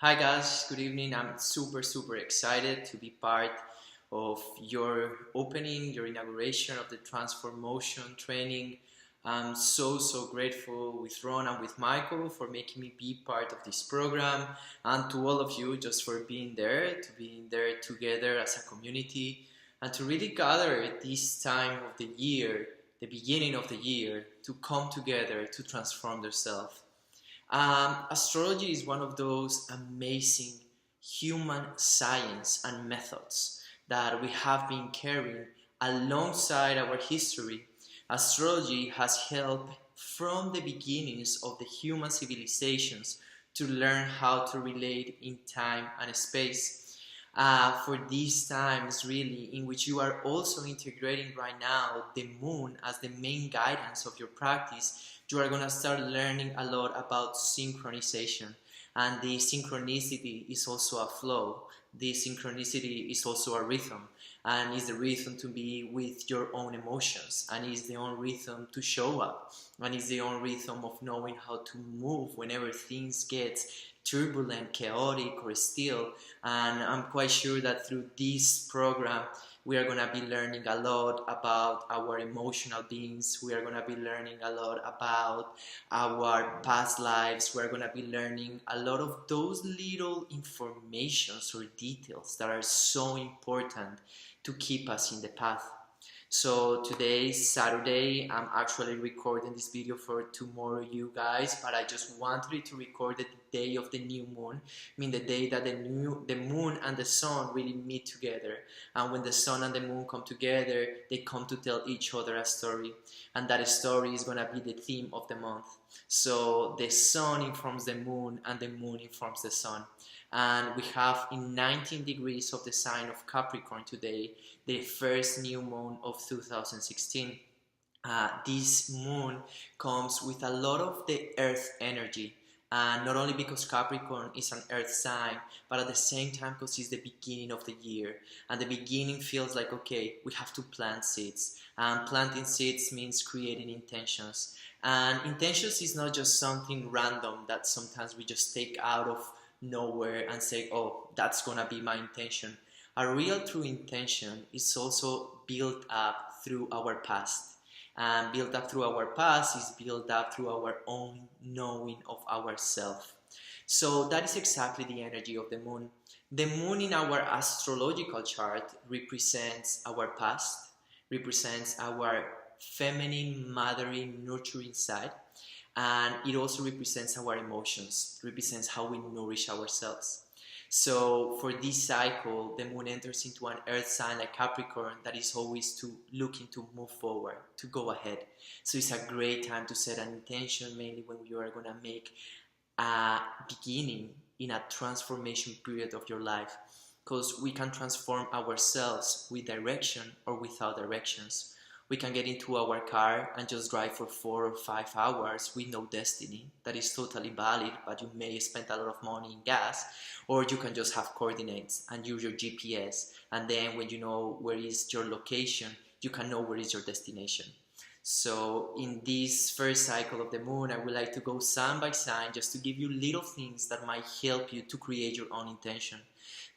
Hi guys, good evening. I'm super excited to be part of your opening, your inauguration of the TransformOtion training. I'm so grateful with Ron and with Michael for making me be part of this program, and to all of you just for being there, to being there together as a community, and to really gather at this time of the year, the beginning of the year, to come together to transform themselves. Astrology is one of those amazing human science and methods that we have been carrying alongside our history. Astrology has helped from the beginnings of the human civilizations to learn how to relate in time and space. For these times, really, in which you are also integrating right now the moon as the main guidance of your practice, you are going to start learning a lot about synchronization. And the synchronicity is also a flow. The synchronicity is also a rhythm. And is the rhythm to be with your own emotions. And is the own rhythm to show up. And is the own rhythm of knowing how to move whenever things get turbulent, chaotic, or still. And I'm quite sure that through this program, we are going to be learning a lot about our emotional beings. We are going to be learning a lot about our past lives. We're going to be learning a lot of those little informations or details that are so important to keep us in the path. So today is Saturday. I'm actually recording this video for tomorrow, you guys, but I just wanted to record it the day of the new moon. I mean the day that the moon and the sun really meet together. And when the sun and the moon come together, they come to tell each other a story. And that story is gonna be the theme of the month. So the sun informs the moon and the moon informs the sun. And we have in 19 degrees of the sign of Capricorn today, the first new moon of 2016. This moon comes with a lot of the earth energy, and not only because Capricorn is an earth sign, but at the same time because it's the beginning of the year, and the beginning feels like, okay, we have to plant seeds, and planting seeds means creating intentions. And intentions is not just something random that sometimes we just take out of nowhere and say, oh, that's gonna be my intention. A real true intention is also built up through our past. And built up through our past is built up through our own knowing of ourselves. So that is exactly the energy of the moon. The moon in our astrological chart represents our past, represents our feminine, mothering, nurturing side, and it also represents our emotions, represents how we nourish ourselves. So for this cycle, the moon enters into an earth sign like Capricorn that is always looking to move forward, to go ahead. So it's a great time to set an intention, mainly when you are going to make a beginning in a transformation period of your life, because we can transform ourselves with direction or without directions. We can get into our car and just drive for 4 or 5 hours with no destiny. That is totally valid, but you may spend a lot of money in gas. Or you can just have coordinates and use your GPS, and then when you know where is your location, you can know where is your destination. So in this first cycle of the moon, I would like to go sign by sign just to give you little things that might help you to create your own intention.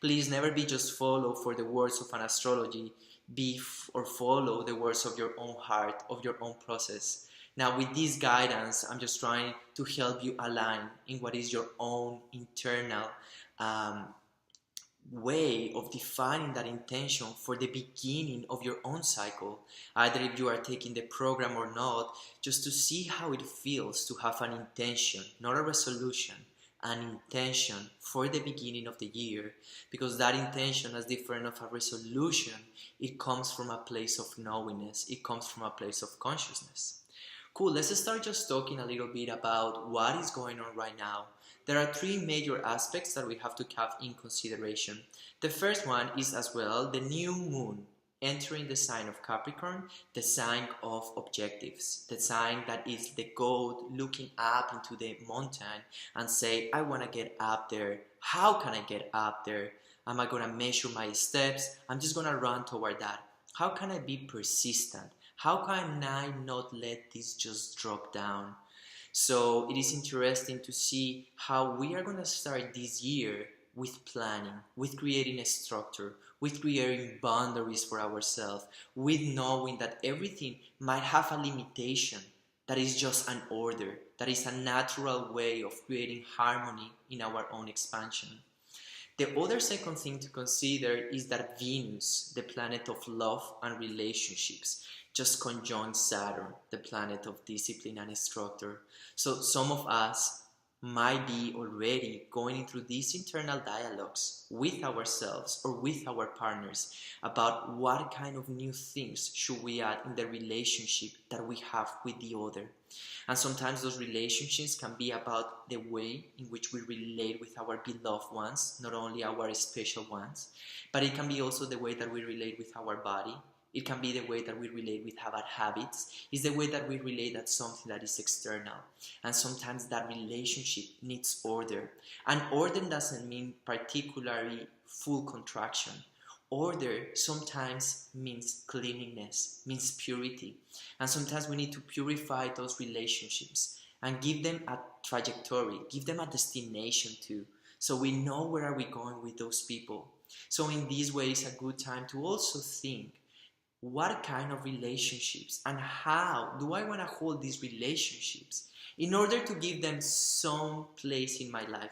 Please never be just follow for the words of an astrology, or follow the words of your own heart, of your own process. Now with this guidance, I'm just trying to help you align in what is your own internal way of defining that intention for the beginning of your own cycle, either if you are taking the program or not, just to see how it feels to have an intention, not a resolution, an intention for the beginning of the year, because that intention is different of a resolution. It comes from a place of knowingness, it comes from a place of consciousness. Cool, let's start just talking a little bit about what is going on right now. There are 3 major aspects that we have to have in consideration. The first one is as well the new moon entering the sign of Capricorn, the sign of objectives, the sign that is the goat looking up into the mountain and say, I want to get up there. How can I get up there? Am I going to measure my steps? I'm just going to run toward that. How can I be persistent? How can I not let this just drop down? So it is interesting to see how we are going to start this year with planning, with creating a structure, with creating boundaries for ourselves, with knowing that everything might have a limitation, that is just an order, that is a natural way of creating harmony in our own expansion. The other second thing to consider is that Venus, the planet of love and relationships, just conjunct Saturn, the planet of discipline and structure. So some of us might be already going through these internal dialogues with ourselves or with our partners about what kind of new things should we add in the relationship that we have with the other. And sometimes those relationships can be about the way in which we relate with our beloved ones, not only our special ones, but it can be also the way that we relate with our body. It can be the way that we relate with our habits. It's the way that we relate at something that is external. And sometimes that relationship needs order. And order doesn't mean particularly full contraction. Order sometimes means cleanliness, means purity. And sometimes we need to purify those relationships and give them a trajectory, give them a destination too. So we know where are we going with those people. So in this way, it's a good time to also think, what kind of relationships and how do I want to hold these relationships in order to give them some place in my life?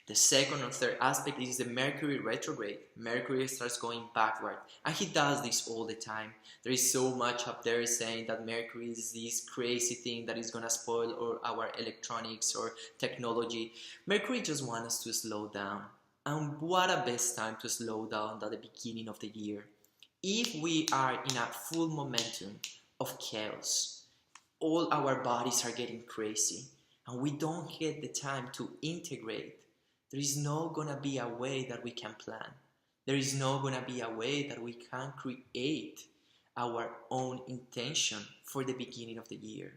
The second or third aspect is the Mercury retrograde. Mercury starts going backward, and he does this all the time. There is so much up there saying that Mercury is this crazy thing that is going to spoil our electronics or technology. Mercury just wants us to slow down. And what a best time to slow down at the beginning of the year. If we are in a full momentum of chaos, all our bodies are getting crazy, and we don't get the time to integrate, there is not gonna be a way that we can plan. There is not gonna be a way that we can create our own intention for the beginning of the year.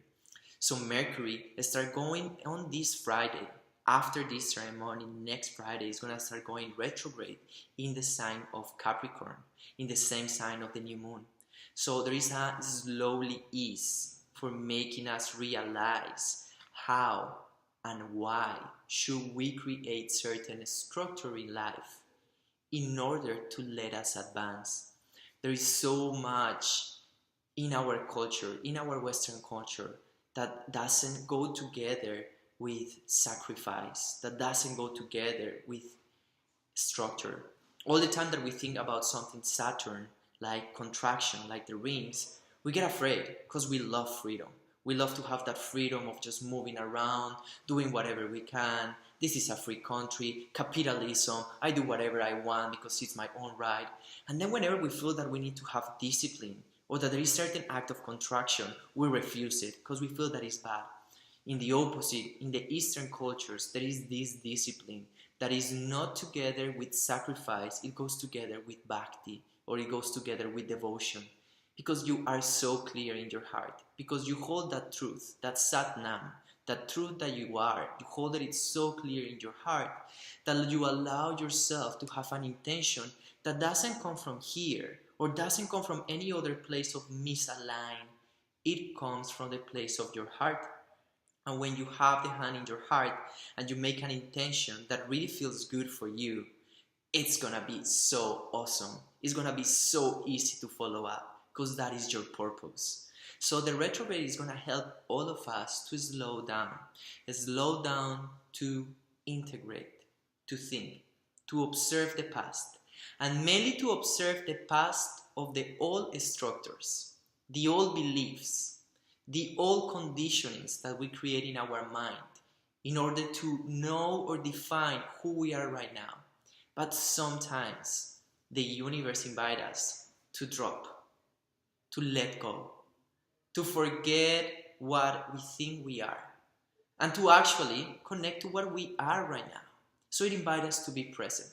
So Mercury start going on this Friday. After this ceremony, next Friday is going to start going retrograde in the sign of Capricorn, in the same sign of the new moon. So there is a slowly ease for making us realize how and why should we create certain structure in life in order to let us advance. There is so much in our culture, in our Western culture, that doesn't go together with sacrifice, that doesn't go together with structure. All the time that we think about something Saturn, like contraction, like the rings, we get afraid because we love freedom. We love to have that freedom of just moving around, doing whatever we can. This is a free country, capitalism, I do whatever I want because it's my own right. And then whenever we feel that we need to have discipline or that there is a certain act of contraction, we refuse it because we feel that it's bad. In the opposite, in the Eastern cultures, there is this discipline that is not together with sacrifice, it goes together with bhakti, or it goes together with devotion. Because you are so clear in your heart, because you hold that truth, that Satnam, that truth that you are, you hold it so clear in your heart that you allow yourself to have an intention that doesn't come from here, or doesn't come from any other place of misaligned. It comes from the place of your heart. And when you have the hand in your heart and you make an intention that really feels good for you, it's gonna be so awesome. It's gonna be so easy to follow up because that is your purpose. So the retrograde is gonna help all of us to slow down to integrate, to think, to observe the past, and mainly to observe the past of the old structures, the old beliefs, the old conditionings that we create in our mind in order to know or define who we are right now. But sometimes the universe invites us to drop, to let go, to forget what we think we are, and to actually connect to what we are right now. So it invites us to be present.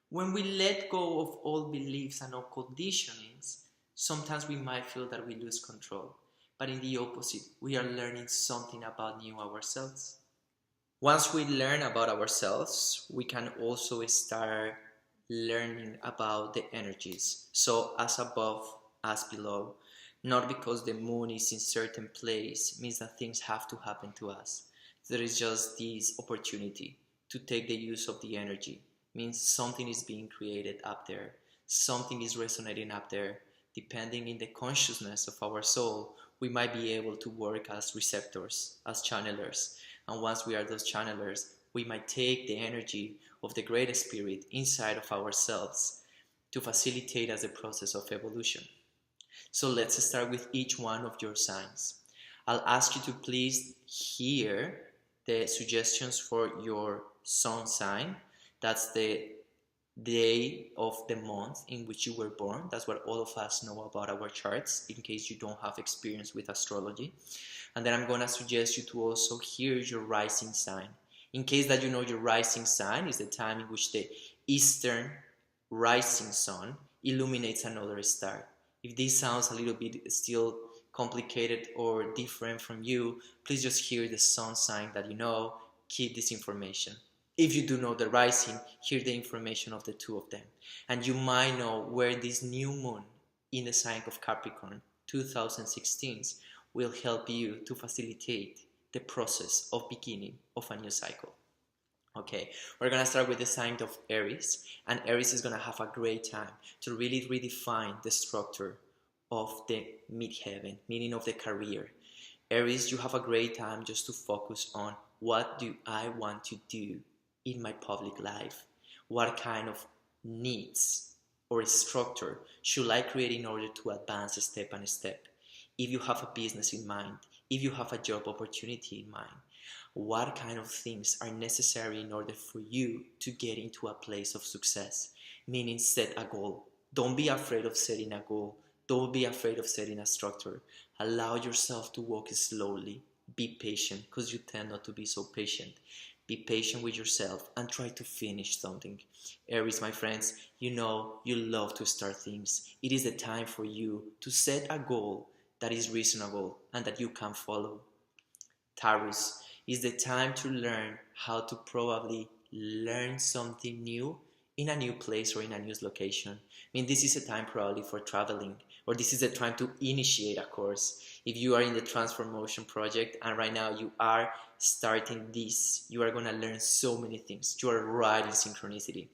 When we let go of old beliefs and old conditionings, sometimes we might feel that we lose control. But in the opposite, we are learning something about new ourselves. Once we learn about ourselves, we can also start learning about the energies. So as above, as below. Not because the moon is in certain place means that things have to happen to us. There is just this opportunity to take the use of the energy. Means something is being created up there. Something is resonating up there. Depending in the consciousness of our soul, we might be able to work as receptors, as channelers. And once we are those channelers, we might take the energy of the great spirit inside of ourselves to facilitate as a process of evolution. So let's start with each one of your signs. I'll ask you to please hear the suggestions for your sun sign. That's the day of the month in which you were born. That's what all of us know about our charts, in case you don't have experience with astrology. And then I'm going to suggest you to also hear your rising sign. In case that you know your rising sign is the time in which the eastern rising sun illuminates another star. If this sounds a little bit still complicated or different from you, please just hear the sun sign that you know. Keep this information. If you do know the rising, hear the information of the two of them. And you might know where this new moon in the sign of Capricorn 2016 will help you to facilitate the process of beginning of a new cycle. Okay, we're going to start with the sign of Aries, and Aries is going to have a great time to really redefine the structure of the midheaven, meaning of the career. Aries, you have a great time just to focus on what do I want to do in my public life? What kind of needs or structure should I create in order to advance step by step? If you have a business in mind, if you have a job opportunity in mind, what kind of things are necessary in order for you to get into a place of success? Meaning set a goal. Don't be afraid of setting a goal. Don't be afraid of setting a structure. Allow yourself to walk slowly. Be patient, because you tend not to be so patient. Be patient with yourself and try to finish something. Aries, my friends, you know you love to start things. It is the time for you to set a goal that is reasonable and that you can follow. Taurus, is the time to learn how to probably learn something new in a new place or in a new location. I mean, this is a time probably for traveling, or this is a time to initiate a course. If you are in the TransformOtion project and right now you are starting this, you are going to learn so many things. You are right in synchronicity.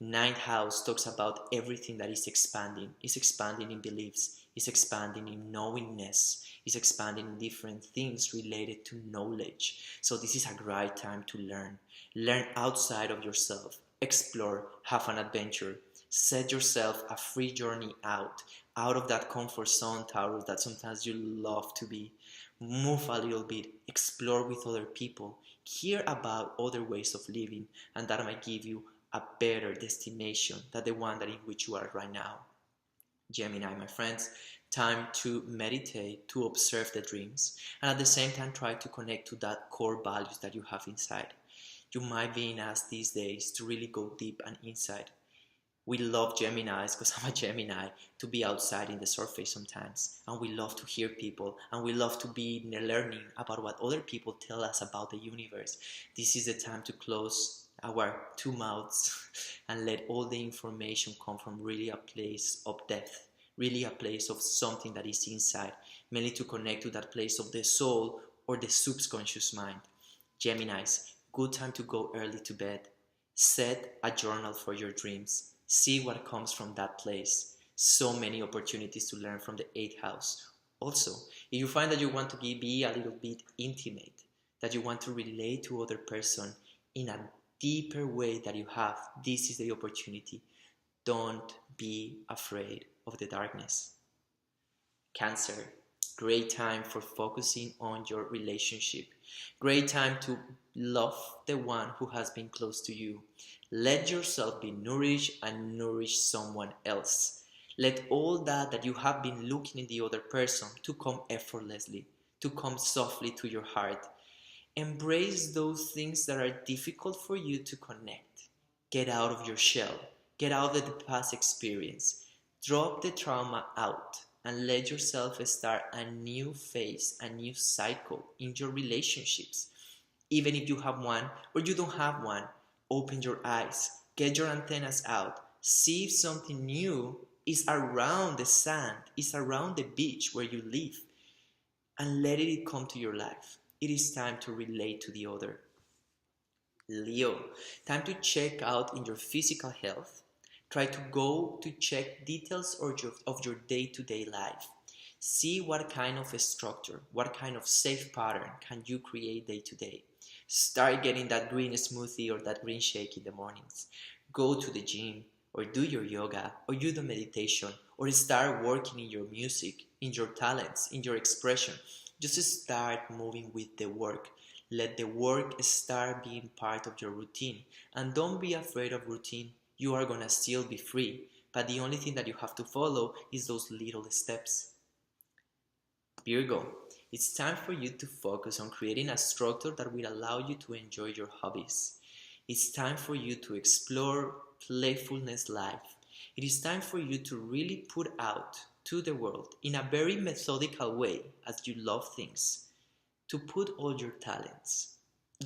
Ninth house talks about everything that is expanding. It's expanding in beliefs. It's expanding in knowingness. It's expanding in different things related to knowledge. So this is a great time to learn. Learn outside of yourself. Explore. Have an adventure. Set yourself a free journey out of that comfort zone, Taurus, that sometimes you love to be. Move a little bit. Explore with other people. Hear about other ways of living, and that might give you a better destination than the one that in which you are right now. Gemini, my friends, time to meditate, to observe the dreams, and at the same time try to connect to that core values that you have inside. You might be asked these days to really go deep and inside. We love Geminis, because I'm a Gemini, to be outside in the surface sometimes, and we love to hear people, and we love to be learning about what other people tell us about the universe. This is the time to close our two mouths and let all the information come from really a place of depth, really a place of something that is inside, mainly to connect to that place of the soul or the subconscious mind. Geminis, good time to go early to bed. Set a journal for your dreams. See what comes from that place. So many opportunities to learn from the 8th house. Also, if you find that you want to be a little bit intimate, that you want to relate to other person in a deeper way that you have, this is the opportunity. Don't be afraid of the darkness. Cancer, great time for focusing on your relationship. Great time to love the one who has been close to you. Let yourself be nourished and nourish someone else. Let all that you have been looking in the other person to come effortlessly, to come softly to your heart. Embrace those things that are difficult for you to connect. Get out of your shell. Get out of the past experience. Drop the trauma out and let yourself start a new phase, a new cycle in your relationships. Even if you have one or you don't have one, open your eyes. Get your antennas out. See if something new It's around the sand, it's around the beach where you live, and let it come to your life. It is time to relate to the other. Leo, time to check out in your physical health. Try to go to check details of your day-to-day life. See what kind of a structure, what kind of safe pattern can you create day to day. Start getting that green smoothie or that green shake in the mornings. Go to the gym or do your yoga or you do meditation or start working in your music, in your talents, in your expression. Just start moving with the work. Let the work start being part of your routine. And don't be afraid of routine. You are gonna still be free. But the only thing that you have to follow is those little steps. Virgo, it's time for you to focus on creating a structure that will allow you to enjoy your hobbies. It's time for you to explore playfulness life. It is time for you to really put out to the world in a very methodical way as you love things, to put all your talents,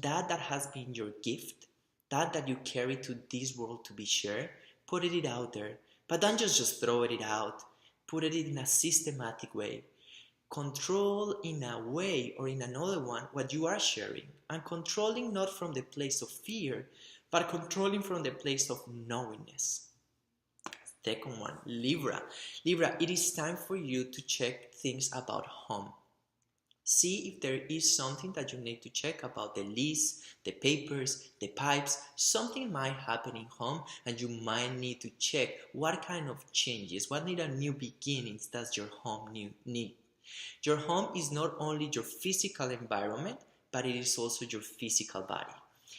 that has been your gift, that you carry to this world to be shared, put it out there. But don't just throw it out. Put it in a systematic way. Control in a way or in another one what you are sharing, and controlling not from the place of fear, but controlling from the place of knowingness. Second one, Libra. Libra, it is time for you to check things about home. See if there is something that you need to check about the lease, the papers, the pipes. Something might happen in home and you might need to check what kind of changes, what need a new beginnings does your home need. Your home is not only your physical environment, but it is also your physical body.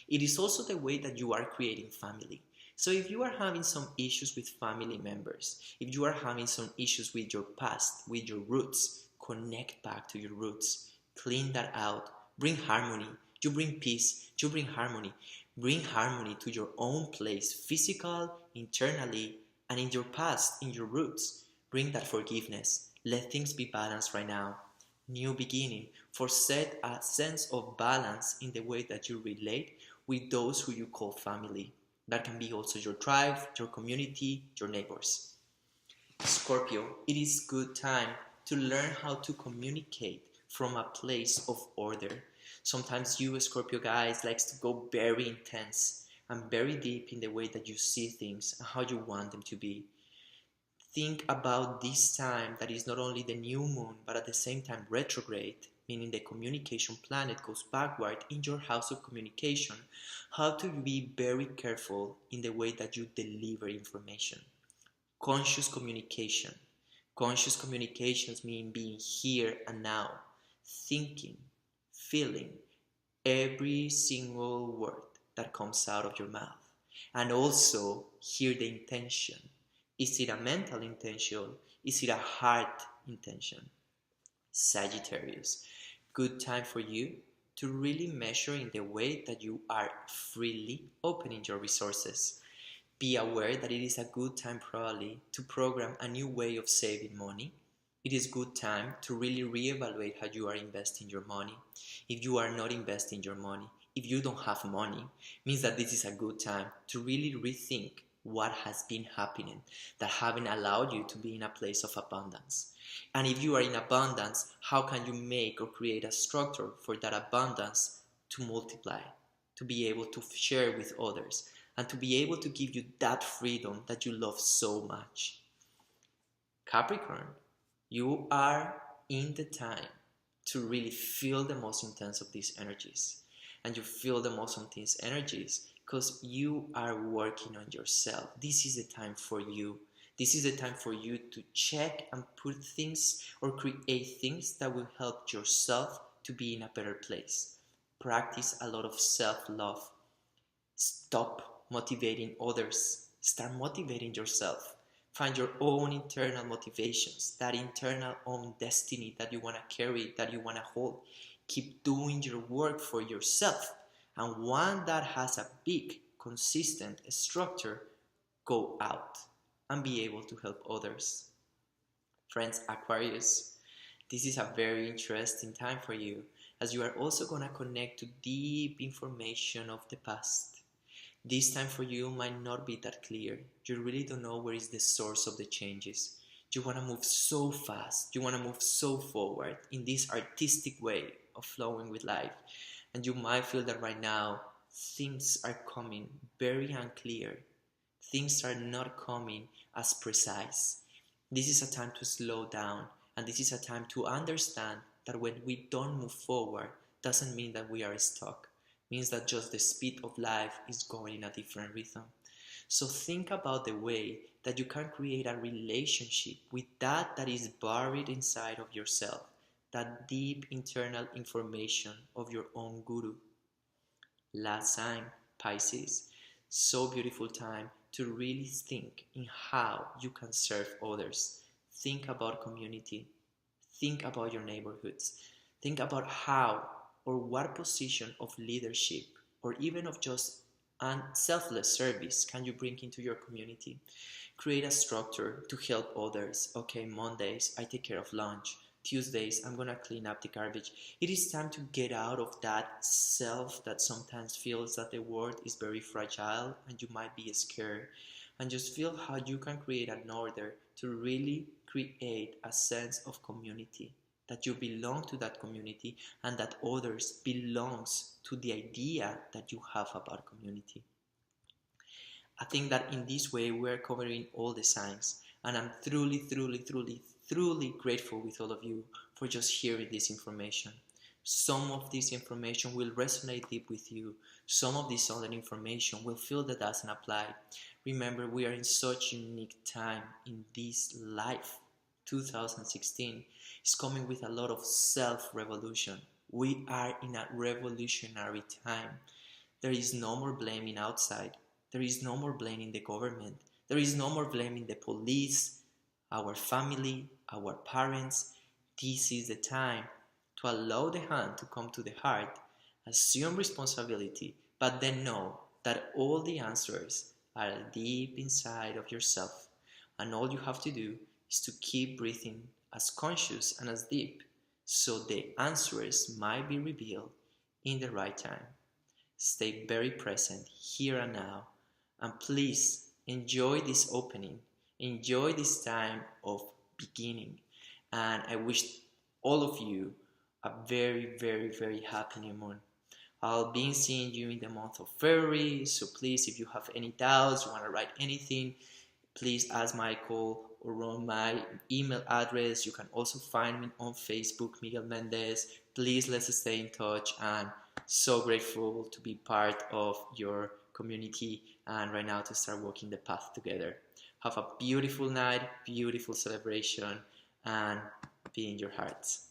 It is also the way that you are creating family. So if you are having some issues with family members, if you are having some issues with your past, with your roots, connect back to your roots. Clean that out. Bring harmony. You bring peace. You bring harmony. Bring harmony to your own place, physical, internally, and in your past, in your roots. Bring that forgiveness. Let things be balanced right now. New beginning. Set a sense of balance in the way that you relate with those who you call family. That can be also your tribe, your community, your neighbors. Scorpio, it is good time to learn how to communicate from a place of order. Sometimes you Scorpio guys likes to go very intense and very deep in the way that you see things and how you want them to be. Think about this time that is not only the new moon but at the same time retrograde, meaning the communication planet goes backward in your house of communication. How to be very careful in the way that you deliver information. Conscious communication. Conscious communications mean being here and now, thinking, feeling every single word that comes out of your mouth. And also hear the intention. Is it a mental intention? Is it a heart intention? Sagittarius, good time for you to really measure in the way that you are freely opening your resources. Be aware that it is a good time probably to program a new way of saving money. It is good time to really reevaluate how you are investing your money. If you are not investing your money, if you don't have money, means that this is a good time to really rethink what has been happening that haven't allowed you to be in a place of abundance. And if you are in abundance, how can you make or create a structure for that abundance to multiply, to be able to share with others, and to be able to give you that freedom that you love so much. Capricorn, you are in the time to really feel the most intense of these energies. And you feel the most intense energies because you are working on yourself. This is the time for you. This is the time for you to check and put things or create things that will help yourself to be in a better place. Practice a lot of self-love. Stop motivating others. Start motivating yourself. Find your own internal motivations, that internal own destiny that you want to carry, that you want to hold. Keep doing your work for yourself. And one that has a big, consistent structure, go out and be able to help others. Friends, Aquarius, this is a very interesting time for you, as you are also going to connect to deep information of the past. This time for you might not be that clear. You really don't know where is the source of the changes. You want to move so fast, you want to move so forward in this artistic way of flowing with life. And you might feel that right now things are coming very unclear. Things are not coming as precise. This is a time to slow down, and this is a time to understand that when we don't move forward doesn't mean that we are stuck. It means that just the speed of life is going in a different rhythm. So think about the way that you can create a relationship with that is buried inside of yourself, that deep internal information of your own guru. Last sign, Pisces. So beautiful time to really think in how you can serve others. Think about community. Think about your neighborhoods. Think about how or what position of leadership or even of just selfless service can you bring into your community. Create a structure to help others. Okay, Mondays I take care of lunch. Tuesdays I'm gonna clean up the garbage. It is time to get out of that self that sometimes feels that the world is very fragile and you might be scared, and just feel how you can create an order to really create a sense of community, that you belong to that community and that others belongs to the idea that you have about community. I think that in this way we're covering all the signs, and I'm truly grateful with all of you for just hearing this information. Some of this information will resonate deep with you. Some of this other information will feel that doesn't apply. Remember, we are in such a unique time in this life. 2016 is coming with a lot of self-revolution. We are in a revolutionary time. There is no more blaming outside. There is no more blaming the government. There is no more blaming the police, our family, our parents. This is the time to allow the hand to come to the heart, assume responsibility, but then know that all the answers are deep inside of yourself. And all you have to do is to keep breathing as conscious and as deep so the answers might be revealed in the right time. Stay very present here and now, and please enjoy this opening, enjoy this time of beginning, and I wish all of you a very happy new moon. I'll be seeing you in the month of February, so please, if you have any doubts, you want to write anything, please ask Michael or on my email address. You can also find me on Facebook, Miguel Mendez. Please, let's stay in touch, and so grateful to be part of your community and right now to start walking the path together. Have a beautiful night, beautiful celebration, and be in your hearts.